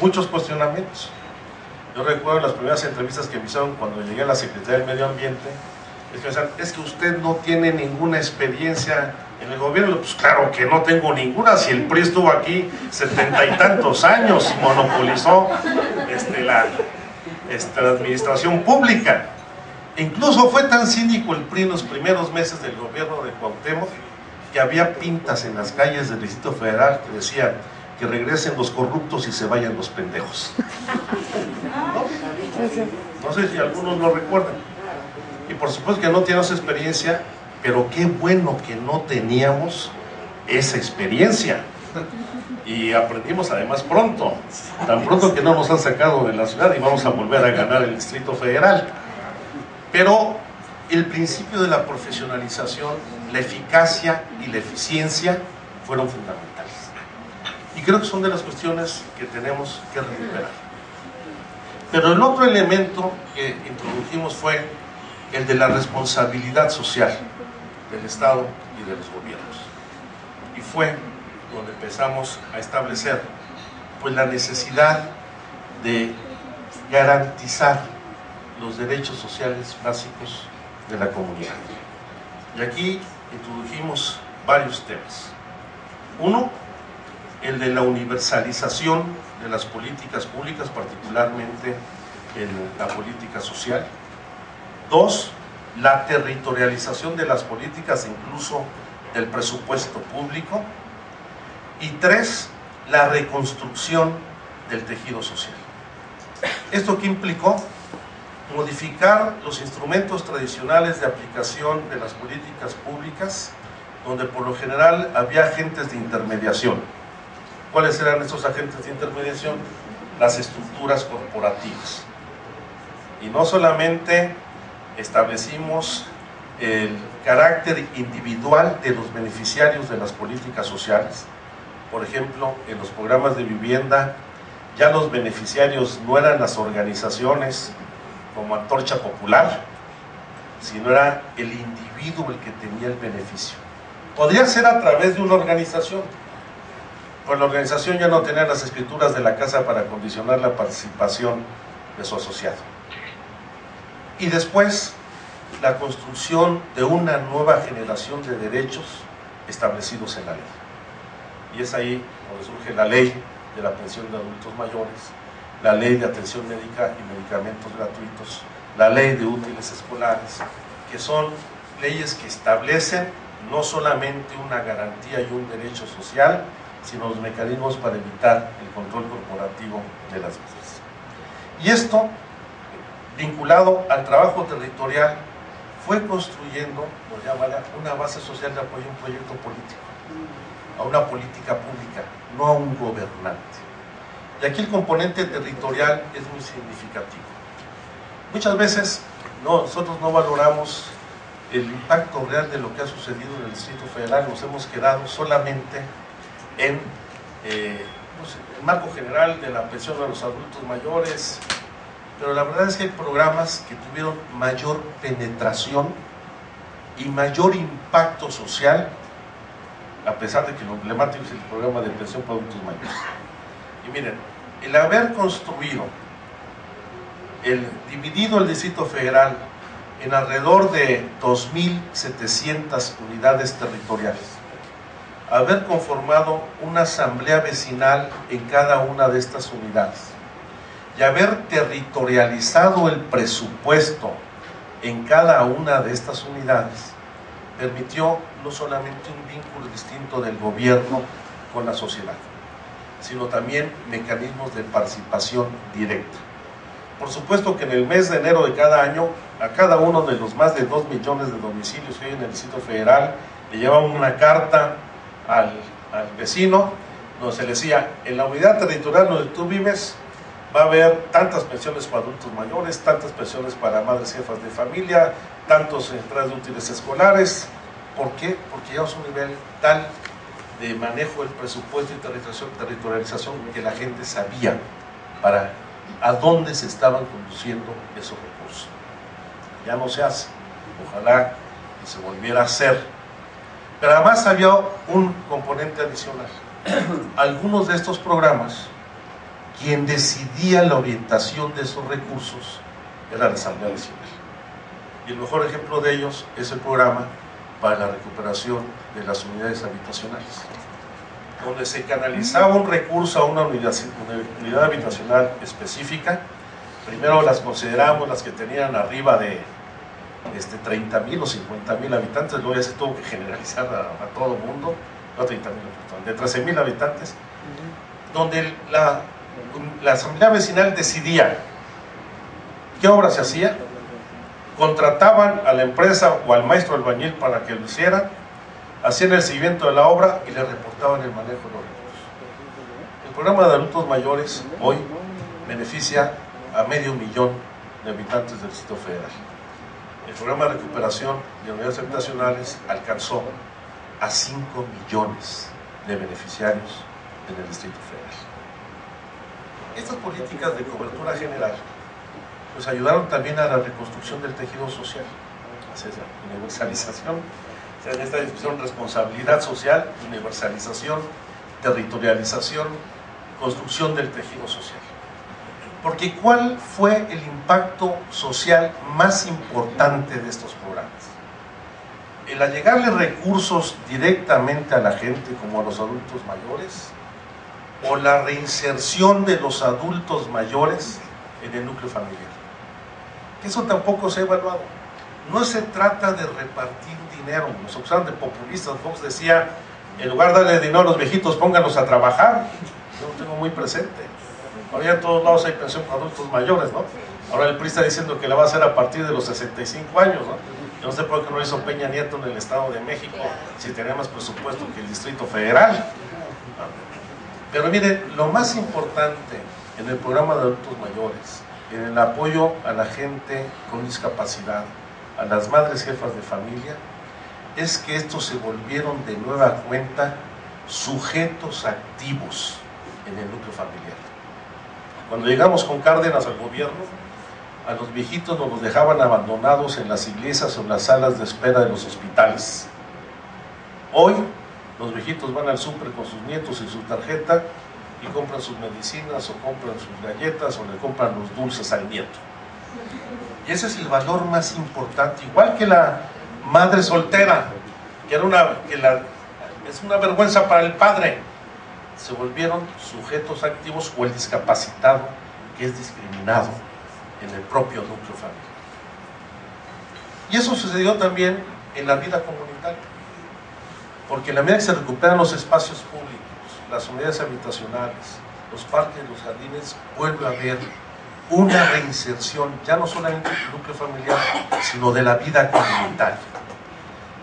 muchos cuestionamientos. Yo recuerdo las primeras entrevistas que me hicieron cuando llegué a la Secretaría del Medio Ambiente, es que me decían, es que usted no tiene ninguna experiencia en el gobierno. Pues claro que no tengo ninguna, si el PRI estuvo aquí 70 y tantos años y monopolizó la administración pública. E incluso fue tan cínico el PRI en los primeros meses del gobierno de Cuauhtémoc que había pintas en las calles del Distrito Federal que decían que regresen los corruptos y se vayan los pendejos. No sé si algunos lo recuerdan. Y por supuesto que no tenemos experiencia, pero qué bueno que no teníamos esa experiencia. Y aprendimos además pronto, tan pronto que no nos han sacado de la ciudad y vamos a volver a ganar el Distrito Federal. Pero el principio de la profesionalización, la eficacia y la eficiencia fueron fundamentales. Y creo que son de las cuestiones que tenemos que recuperar. Pero el otro elemento que introdujimos fue el de la responsabilidad social del Estado y de los gobiernos. Y fue donde empezamos a establecer pues la necesidad de garantizar los derechos sociales básicos de la comunidad. Y aquí introdujimos varios temas. Uno, el de la universalización de las políticas públicas, particularmente en la política social. Dos, la territorialización de las políticas, incluso del presupuesto público. Y tres, la reconstrucción del tejido social. ¿Esto qué implicó? Modificar los instrumentos tradicionales de aplicación de las políticas públicas, donde por lo general había agentes de intermediación. ¿Cuáles eran estos agentes de intermediación? Las estructuras corporativas. Y no solamente establecimos el carácter individual de los beneficiarios de las políticas sociales. Por ejemplo, en los programas de vivienda, ya los beneficiarios no eran las organizaciones como Antorcha Popular, sino era el individuo el que tenía el beneficio. Podría ser a través de una organización, pero la organización ya no tenía las escrituras de la casa para condicionar la participación de su asociado. Y después, la construcción de una nueva generación de derechos establecidos en la ley. Y es ahí donde surge la ley de la pensión de adultos mayores, la ley de atención médica y medicamentos gratuitos, la ley de útiles escolares, que son leyes que establecen no solamente una garantía y un derecho social, sino los mecanismos para evitar el control corporativo de las mismas. Y esto, vinculado al trabajo territorial, fue construyendo, por llamarla, una base social de apoyo a un proyecto político, a una política pública, no a un gobernante. Y aquí el componente territorial es muy significativo. Muchas veces nosotros no valoramos el impacto real de lo que ha sucedido en el Distrito Federal, nos hemos quedado solamente en el marco general de la pensión a los adultos mayores, pero la verdad es que hay programas que tuvieron mayor penetración y mayor impacto social, a pesar de que lo emblemático es el programa de pensión para adultos mayores. Y miren, el haber construido, dividido el Distrito Federal en alrededor de 2.700 unidades territoriales, haber conformado una asamblea vecinal en cada una de estas unidades y haber territorializado el presupuesto en cada una de estas unidades, permitió no solamente un vínculo distinto del gobierno con la sociedad, sino también mecanismos de participación directa. Por supuesto que en el mes de enero de cada año, a cada uno de los más de 2 millones de domicilios que hay en el Distrito Federal, le llevaban una carta al vecino, donde se le decía, en la unidad territorial donde tú vives, va a haber tantas pensiones para adultos mayores, tantas pensiones para madres jefas de familia, tantos entradas de útiles escolares. ¿Por qué? Porque llegamos a un nivel tal de manejo del presupuesto y territorialización que la gente sabía a dónde se estaban conduciendo esos recursos. Ya no se hace, ojalá que se volviera a hacer. Pero además había un componente adicional. Algunos de estos programas, quien decidía la orientación de esos recursos era la Asamblea Nacional. Y el mejor ejemplo de ellos es el programa para la recuperación de las unidades habitacionales, donde se canalizaba un recurso a una unidad habitacional específica. Primero las consideramos las que tenían arriba de 30,000 o 50,000 habitantes, luego ya se tuvo que generalizar a todo el mundo, no 30,000, de 13,000 habitantes, donde la asamblea vecinal decidía qué obra se hacía, contrataban a la empresa o al maestro albañil para que lo hiciera, hacían el seguimiento de la obra y le reportaban el manejo de los recursos. El programa de adultos mayores hoy beneficia a 500,000 de habitantes del Distrito Federal. El programa de recuperación de unidades habitacionales alcanzó a 5 millones de beneficiarios en el Distrito Federal. Estas políticas de cobertura general pues ayudaron también a la reconstrucción del tejido social, hacia esa universalización, o sea, en esta discusión responsabilidad social, universalización, territorialización, construcción del tejido social. Porque ¿cuál fue el impacto social más importante de estos programas? El allegarle recursos directamente a la gente como a los adultos mayores, o la reinserción de los adultos mayores en el núcleo familiar. Eso tampoco se ha evaluado. No se trata de repartir dinero, nos acusaron de populistas. Fox decía, en lugar de darle dinero a los viejitos, pónganlos a trabajar. Yo lo tengo muy presente. Ahora ya en todos lados hay pensión para adultos mayores, ¿no? Ahora el PRI está diciendo que la va a hacer a partir de los 65 años, ¿no? Yo no sé por qué no lo hizo Peña Nieto en el Estado de México, si tenía más presupuesto que el Distrito Federal. Pero miren, lo más importante en el programa de adultos mayores, en el apoyo a la gente con discapacidad, a las madres jefas de familia, es que estos se volvieron de nueva cuenta sujetos activos en el núcleo familiar. Cuando llegamos con Cárdenas al gobierno, a los viejitos nos los dejaban abandonados en las iglesias o en las salas de espera de los hospitales. Hoy los viejitos van al súper con sus nietos y su tarjeta y compran sus medicinas o compran sus galletas o le compran los dulces al nieto. Y ese es el valor más importante, igual que la madre soltera, que es una vergüenza para el padre. Se volvieron sujetos activos, o el discapacitado que es discriminado en el propio núcleo familiar. Y eso sucedió también en la vida comunitaria, porque en la medida que se recuperan los espacios públicos, las unidades habitacionales, los parques, los jardines, vuelve a haber una reinserción, ya no solamente del núcleo familiar, sino de la vida comunitaria.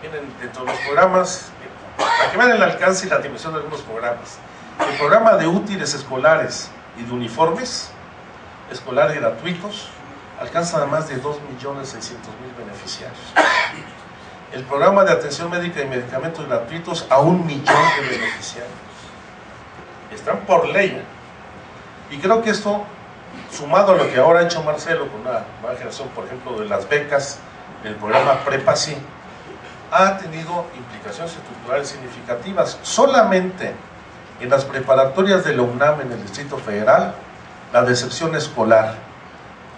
Miren, dentro de los programas, para que vean el alcance y la dimensión de algunos programas, el programa de útiles escolares y de uniformes escolares gratuitos alcanza a más de 2,600,000 beneficiarios. El programa de atención médica y medicamentos gratuitos a 1,000,000 de beneficiarios. Están por ley. Y creo que esto, sumado a lo que ahora ha hecho Marcelo con la nueva generación, por ejemplo, de las becas del programa Prepa-Sí, ha tenido implicaciones estructurales significativas. Solamente en las preparatorias de la UNAM en el Distrito Federal, la deserción escolar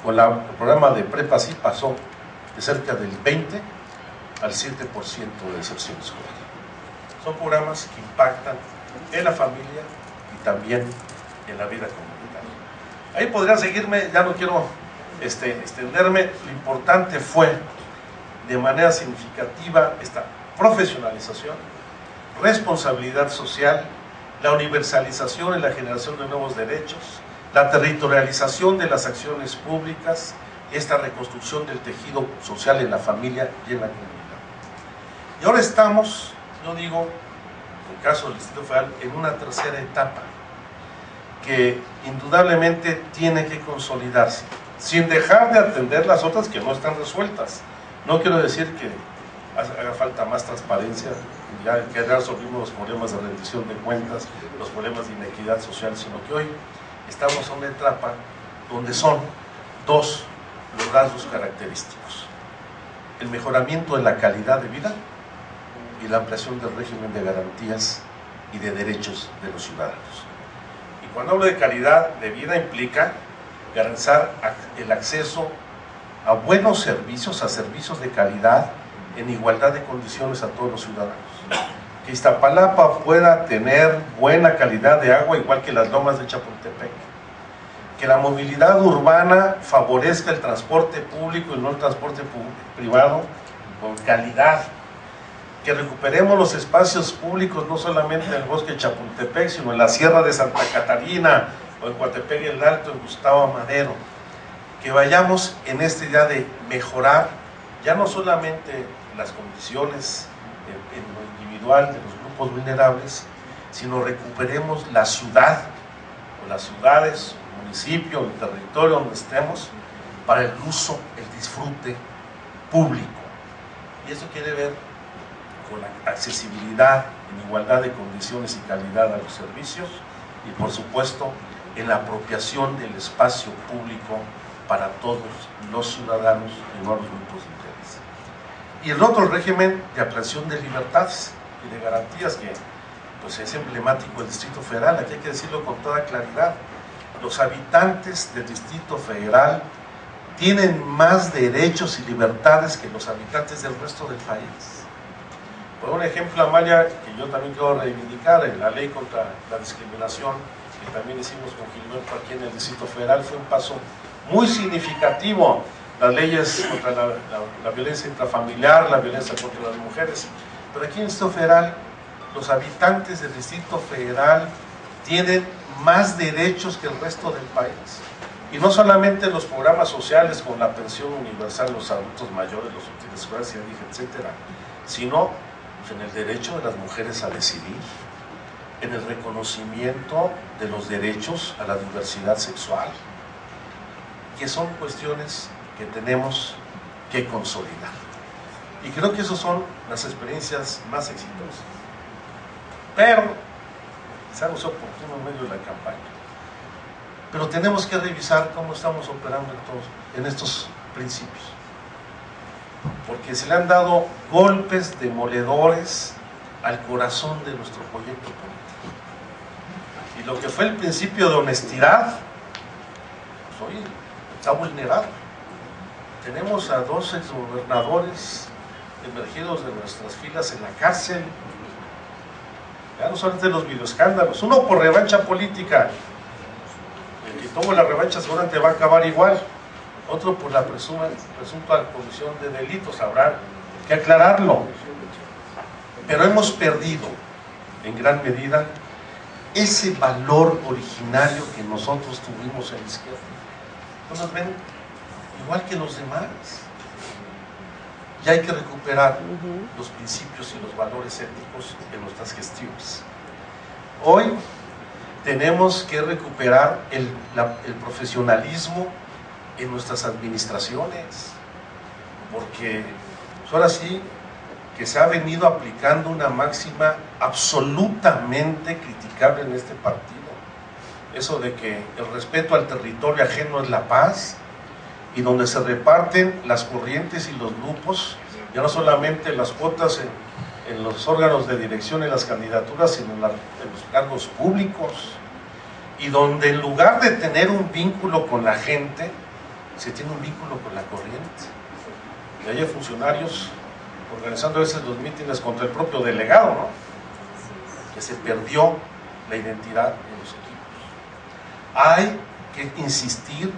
con el programa de Prepa-Sí pasó de cerca del 20 al 7% de deserción escolar. Son programas que impactan en la familia y también en la vida comunitaria. Ahí podría seguirme, ya no quiero extenderme. Lo importante fue de manera significativa esta profesionalización, responsabilidad social, la universalización y la generación de nuevos derechos, la territorialización de las acciones públicas, esta reconstrucción del tejido social en la familia y en la comunidad. Y ahora estamos, yo digo, en el caso del Distrito Federal, en una tercera etapa que indudablemente tiene que consolidarse, sin dejar de atender las otras que no están resueltas. No quiero decir que haga falta más transparencia, ya que resolvimos los problemas de rendición de cuentas, los problemas de inequidad social, sino que hoy estamos en una etapa donde son dos los rasgos característicos: el mejoramiento de la calidad de vida y la ampliación del régimen de garantías y de derechos de los ciudadanos. Y cuando hablo de calidad de vida implica garantizar el acceso a buenos servicios, a servicios de calidad en igualdad de condiciones a todos los ciudadanos. Que Iztapalapa pueda tener buena calidad de agua igual que las lomas de Chapultepec. Que la movilidad urbana favorezca el transporte público y no el transporte privado con calidad. Que recuperemos los espacios públicos no solamente en el bosque de Chapultepec, sino en la Sierra de Santa Catarina, o en Coatepec el Alto, en Gustavo Amadero. Que vayamos en esta idea de mejorar ya no solamente las condiciones en lo individual de los grupos vulnerables, sino recuperemos la ciudad, o las ciudades, el municipio, el territorio donde estemos, para el uso, el disfrute público. Y eso quiere ver con la accesibilidad en igualdad de condiciones y calidad a los servicios y por supuesto en la apropiación del espacio público para todos los ciudadanos y no a los grupos de interés. Y el otro, el régimen de ampliación de libertades y de garantías, que pues es emblemático del Distrito Federal. Aquí hay que decirlo con toda claridad: los habitantes del Distrito Federal tienen más derechos y libertades que los habitantes del resto del país. Por un ejemplo, Amalia, que yo también quiero reivindicar, en la ley contra la discriminación que también hicimos con Gilberto aquí en el Distrito Federal, fue un paso muy significativo. Las leyes contra la violencia intrafamiliar, la violencia contra las mujeres, pero aquí en el Distrito Federal los habitantes del Distrito Federal tienen más derechos que el resto del país. Y no solamente los programas sociales como la pensión universal, los adultos mayores, los útiles escolares, etcétera, sino en el derecho de las mujeres a decidir, en el reconocimiento de los derechos a la diversidad sexual, que son cuestiones que tenemos que consolidar. Y creo que esas son las experiencias más exitosas. Pero, quizá no sea oportuno en medio de la campaña, pero tenemos que revisar cómo estamos operando en estos principios. Porque se le han dado golpes demoledores al corazón de nuestro proyecto político. Y lo que fue el principio de honestidad, pues hoy está vulnerado. Tenemos a 2 exgobernadores emergidos de nuestras filas en la cárcel. Ya no solamente los videoescándalos, uno por revancha política, el que toma la revancha seguramente va a acabar igual, otro por la presunta comisión de delitos, habrá que aclararlo. Pero hemos perdido en gran medida ese valor originario que nosotros tuvimos en la izquierda. No nos ven igual que los demás. Y hay que recuperar los principios y los valores éticos en nuestras gestiones. Hoy tenemos que recuperar el profesionalismo en nuestras administraciones, porque ahora sí que se ha venido aplicando una máxima absolutamente criticable en este partido, eso de que el respeto al territorio ajeno es la paz, y donde se reparten las corrientes y los grupos, ya no solamente las cuotas en los órganos de dirección y las candidaturas, sino en los cargos públicos, y donde en lugar de tener un vínculo con la gente, se tiene un vínculo con la corriente. Y hay funcionarios organizando a veces los mítines contra el propio delegado, ¿no? Que se perdió la identidad en los equipos. Hay que insistir